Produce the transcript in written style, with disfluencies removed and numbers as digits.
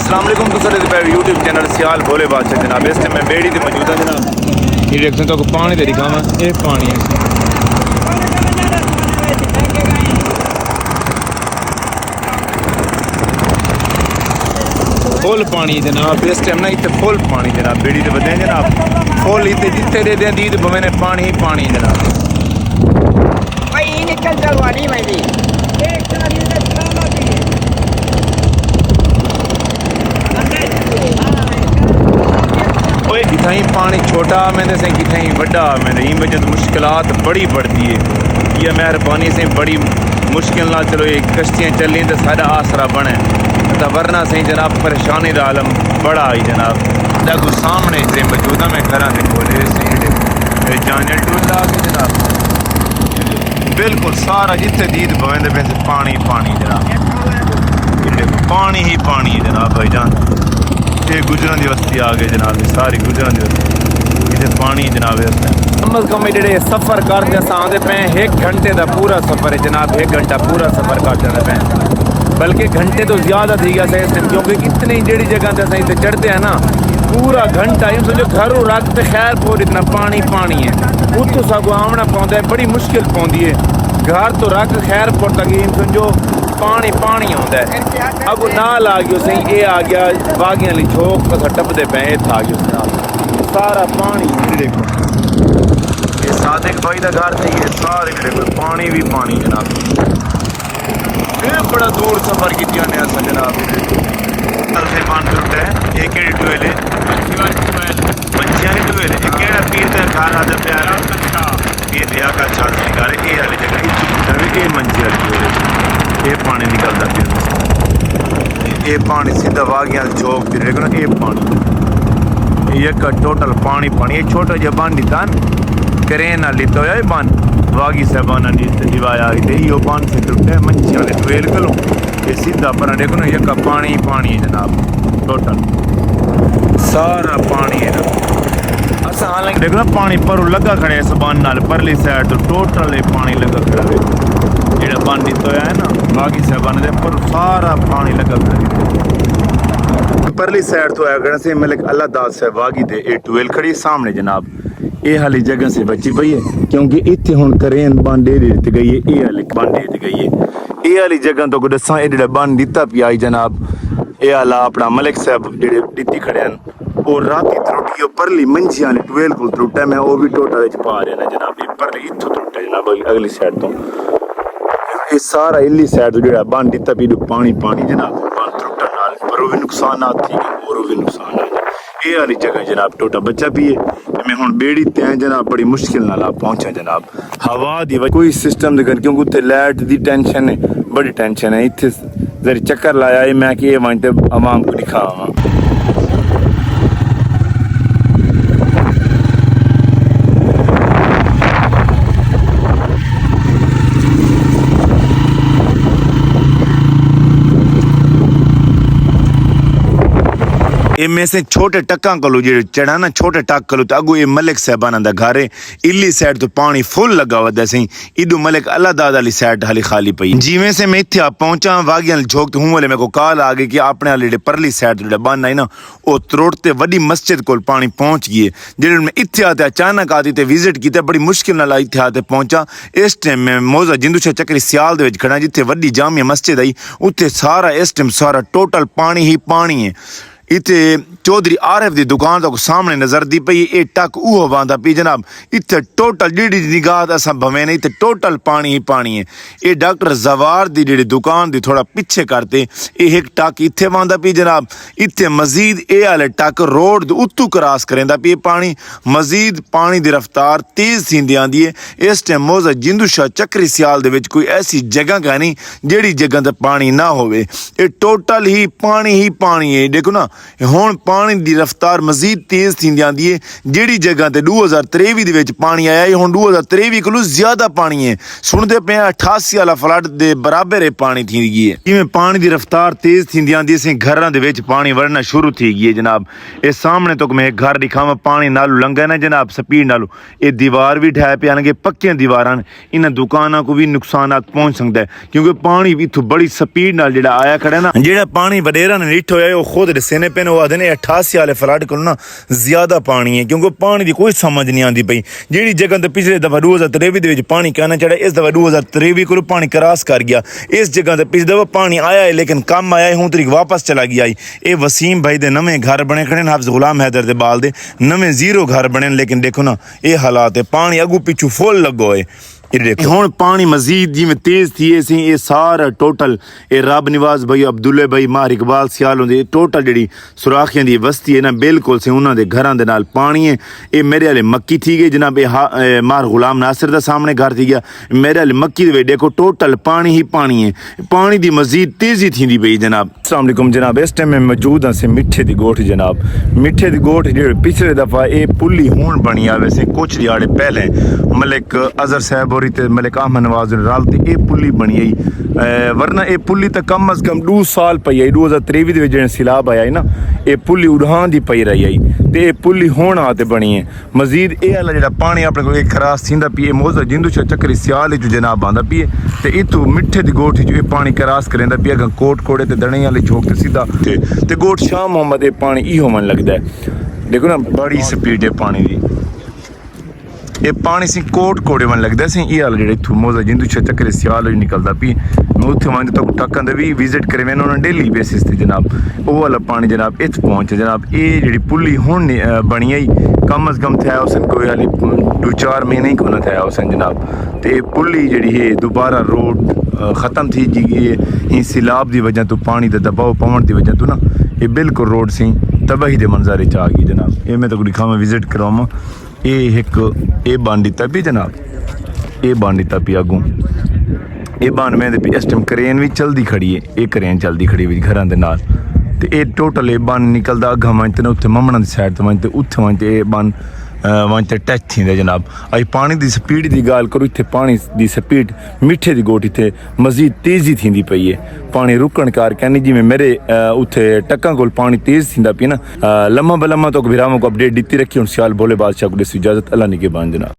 अस्सलाम वालेकुम दोस्तों, यूट्यूब चैनल सियाल भोले बादशाह जनाब। इस टाइम मैं बेड़ी से मौजूद है जनाब। ये देखते तो पानी दे दिखावा, ये पानी है फुल पानी जनाब। इस टाइम ना इतने फुल पानी जनाब, बेड़ी से बदे जनाब फुल इतने जितने दे दें दीद बने पानी ही पानी जनाब। भाई निकल चलवानी भाई जी किथाई पानी छोटा मैंने से किथाई बड़ा मैंने इन वजह मुश्किलात बड़ी बढ़ती है। ये मेहरबानी से बड़ी मुश्किल ना चलो ये कश्तियाँ चली तो सारा आसरा बने, तो वरना से जनाब परेशानी का आलम बड़ा आई जनाब। देखो सामने से मौजूद है, मैं घर से बोले से जाने टूला के जनाब बिल्कुल सारा जितने दीद बवेंदे पे पानी पानी जनाब, पानी ही पानी जनाब। भाईजान ये गुजरां दी बस्ती आ गए जनाब, सारी गुजरां दी बस्ती इतने पानी जनाब। इस टाइम कम अज कम जेह्ड़े सफ़र करते अस आंदे पे 1 घंटे का पूरा सफ़र है जनाब। 1 घंटा पूरा सफ़र करते पे, बल्कि घंटे तो ज़्यादा थी गया इस टाइम, क्योंकि इतनी जेह्ड़ी जगह से अस इतने चढ़ते हैं ना पूरा घंटा यूँ समझो घरों रखते खैरपुर इतना पानी पानी है। उतो सगो आमना पौंदा है, बड़ी मुश्किल पौंदी है। घर तो रख खैरपुर तक यूँ समझो पानी पानी आता है। अब नाल आ गया सही, ये आ गया बागियां वाली झोंक तो टपदे पे आ गया नाल सारा पानी। देखो ये सादिक भाई का घर से ये सारे देखो पानी भी पानी जनाब। फिर बड़ा दूर सफर किया ने अस जनाब। कल से पान टूटा है एक टूएल है मंचिया ने टूएल है केड़ा पीर का घर आदर प्यारा ये दिया का छाती घर ये वाली जगह ये मंचिया टूएल ये पानी निकलता फिर ये पानी सीधा वागियां चौक फिर देखो ना ये पानी ये का टोटल पानी पानी। ये छोटा जहा बन दिता करेन लिता हो बन वागी साहबाना दिवाया यो बन से टूटे मंचिया ने ट्वेल करो ये सीधा पर देखो ना ये का पानी पानी है जनाब। टोटल सारा पानी है ना अस हालांकि देखो ना पानी पर लगा खड़े इस बन नाल परली साइड तो टोटल पानी लगा खड़ा है जेड़ा बन दिता है ना बागी साहबान दे पर सारा पानी लगा खड़ा। परली साइड तो है से मलिक अल्लाह दाद साहब बागी दे ए ट्वेल खड़ी सामने जनाब। ये हाली जगह से बची पई है क्योंकि इत्थे हुण करेन बन दे दी गई है। ये हाली बन दे गई है ये हाली जगह तो दसा ये जेड़ा बन दिता पिया जनाब। ये आला अपना मलिक साहब जेड़े दित्ती खड़े हैं और राती त्रुटी परली मंझिया ने ट्वेल को त्रुटा मैं वो भी टोटल पा रहे ना जनाब। ये परली इत्थों त्रुटा जनाब अगली साइड तो ये सारा इली साइड जो बन दिता पी पानी पानी जनाब। बन त्रुटन नाल पर वो भी नुकसान थी और भी नुकसान आ ये वाली जगह जनाब टोटा बच्चा भी है। मैं हुण बेड़ी तैं जनाब बड़ी मुश्किल नाल पहुंचा जनाब। हवा दी कोई सिस्टम दे क्योंकि उत्ते लाइट दी टेंशन है, बड़ी टेंशन है। इत्थे जरी चक्कर लाया है मैं कि ये वहीं आवाम को दिखावा। में से छोटे टक्का कलो जो चढ़ा ना छोटे टक कलो तो अगो ये मलिक साहबाना दा घर है। इली साइड तो पानी फुल लगा हुआ सही इदू मलिक अल्लाह दादा वाली साइड हाली खाली पई। जिमें से मैं इत्थे पहुंचा वागियां झोंक तो हूं वाले मेरे को कॉल आ गई कि अपने वाले जेडे परली साइड जो बन आई ना वो त्रोड़ते वड्डी मस्जिद को पानी पहुंच गई है। जेडे मैं इत्थे आते अचानक आती ते विजिट किया बड़ी मुश्किल नाल इत्थे आते पहुंचा। इस टाइम मैं मौजा जिंदू शाह चक्री सियाल दे विच खड़ा जिथे वड्डी जामिया मस्जिद आई उत्थे सारा इस टाइम सारा टोटल पानी ही पानी है। इतने चौधरी आरिफ की दुकान तो सामने नजर दी पई ये टक उहो बांधा पी जनाब। इतने टोटल जी निगाह असा भवे नहीं इतने टोटल पानी ही पानी है। ये डॉक्टर जवार की जी दुकान की थोड़ा पिछे करते ये एक टक इतने बांधा पी जनाब। इतने मजीद ये वाले टक रोड उत्तू क्रॉस करेंदा पी पानी मजीद पानी की रफ्तार तेज थी आँदी है। इस टाइम मौजा जिंदू शाह चक्री सियाल दे विच कोई ऐसी जगह का नहीं जेड़ी जगह ते पानी ना होवे। ये टोटल ही पानी है। देखो ना ਹੁਣ ਪਾਣੀ ਦੀ ਰਫ਼ਤਾਰ ਮਜ਼ੀਦ ਤੇਜ਼ ਥੀਂਦੀ ਆਂਦੀ ਹੈ। ਜਿਹੜੀ ਜਗ੍ਹਾ ਤੇ 2023 ਦੇ ਵਿੱਚ ਪਾਣੀ ਆਇਆ ਹੈ, ਹੁਣ 2023 ਕੋਲੋਂ ਜ਼ਿਆਦਾ ਪਾਣੀ ਹੈ। ਸੁਣਦੇ ਪਏ 88 ਵਾਲਾ ਫਲੱਡ ਦੇ ਬਰਾਬਰ ਹੈ ਪਾਣੀ ਥੀ ਗਈ ਹੈ। ਜਿਵੇਂ ਪਾਣੀ ਦੀ ਰਫ਼ਤਾਰ ਤੇਜ਼ ਥੀਂਦੀ ਆਂਦੀ ਹੈ, ਘਰਾਂ ਦੇ ਵਿੱਚ ਪਾਣੀ ਵੜਨਾ ਸ਼ੁਰੂ ਥी गई है जनाब। ये सामने तो मैं घर दिखावा पानी नालू लंघा ना जनाब स्पीड नालू ये दीवार भी ढह पे आने पक्कियां दीवार इन्हां दुकानां को भी नुकसान पहुंच सकता है क्योंकि पानी भी इत्थों बड़ी स्पीड नाल जेड़ा आया खड़ा ना जेड़ा पानी वडेरा ने निठ होया वो खुद दसे ने पे आखदे ने 88 वाले फ्लड को ना ज्यादा पानी है क्योंकि पानी की कोई समझ नहीं आती पई। जेड़ी जगह ते पिछले दफा 2023 दे विच पानी कहना चढ़ा इस दफा 2023 को पानी क्रॉस कर गया। इस जगह ते पिछले दफा पानी आया है लेकिन कम आया है हूं तरीक वापस चला गया। ये वसीम भाई दे नवे घर बने खड़े हाफिज गुलाम हैदर दे बाल दे नवे 0 घर बने लेकिन देखो ना ये हालात है पानी अगू पिछू फुल लगो है। ਹੁਣ पानी मजीद जिमें तेज थी सी ये सारा टोटल ये रब निवाज भाई अब्दुल्ले भाई मार इकबाल सियाल होंगे टोटल जी सुराखियां दी बस्ती है ना बिल्कुल से उन्होंने घरों के नाल पानी है। ये मेरे वाले मक्की थी गई जनाब ये मार गुलाम नासिर का सामने घर थी गया मेरे वाले मक्की दे देखो टोटल पानी ही पानी है। पानी की मजीद तेजी थी पई जनाब। अस्सलाम वालेकुम जनाब। इस टाइम में मौजूद हाँ से मिठे की गोठ जनाब। मिठे की गोठ जो पिछले दफा ये पुली हूं बनी आवे से कुछ दिहाड़े पहले मलिक अजहर साहब और मलिक अहमद नवाज राल ते ये पुली बनी आई वरना ये पुली तो कम अज कम 2 साल पई आई 2023 ਦੇ ਜਿਹੜੇ ਸैलाब आया ना ये पुली उड़ान दी पई रही आई ते पुली होण आते बनी है। मजीद ये वाला ਜਿਹੜਾ पानी अपने को खरास थींदा पी मौजा जिंदू चक्करी सियाल जो जनाब आंदा पी ते इतों मिठे दी गोठ जो पानी क्रॉस करेंदा पी अगर कोट कोड़े ते दणे वाले चौक ते सीधा ते गोठ शाह मोहम्मद ये पानी इहो मन लगदा है। देखो ना बड़ी स्पीड है पानी दी ये पानी सी कोट कोड़े मन लगता सी ये हाल जो मौजा जिंदू चक्कर सियाल निकलता पी मैं उत्थे वंज तक टक्कन भी विजिट करे मैंने उन्होंने डेली बेसिस से जनाब वो वाला पानी जनाब इत पहुंचे जनाब। ये जी पुली हूँ बनी आई कम अज कम थे उसन कोई हाली 2-4 महीने ही कोना थे उसन जनाब। तो पुली जी है दोबारा रोड ख़त्म थी जी सैलाब की वजह तो पानी का दबाव पवन की वजह तो ना ये बिल्कुल रोड सी तबाही के मंजर आ गई जनाब। ये मैं तो दिखावा विजिट करावा ये एक ये बन दिता भी जनाब ये बन दिता पी अगू ये बन में इस टाइम करेन भी चलती खड़ी है ये करेन चलती खड़ी हुई घर के नाल ते ये टोटल ये बन निकलता अग्गा मंच ने उत्थे ममना की साइड तो मंच उत्थे मंच ये बन वंच टच थी जनाब। अज पानी की स्पीड की गल करूँ इतने पानी की स्पीड मिठे की गोट इतने मजीद तेजी थी पई है। पानी रुकण कार कहनी जिमें मेरे उत्थे टक्का कोल पानी तेज थी पी ना लम्मा बलम्मा तो विरामों को अपडेट दी रखी हूँ सियाल बोले बादशाह को इजाजत अल्लाह निगहबान जनाब।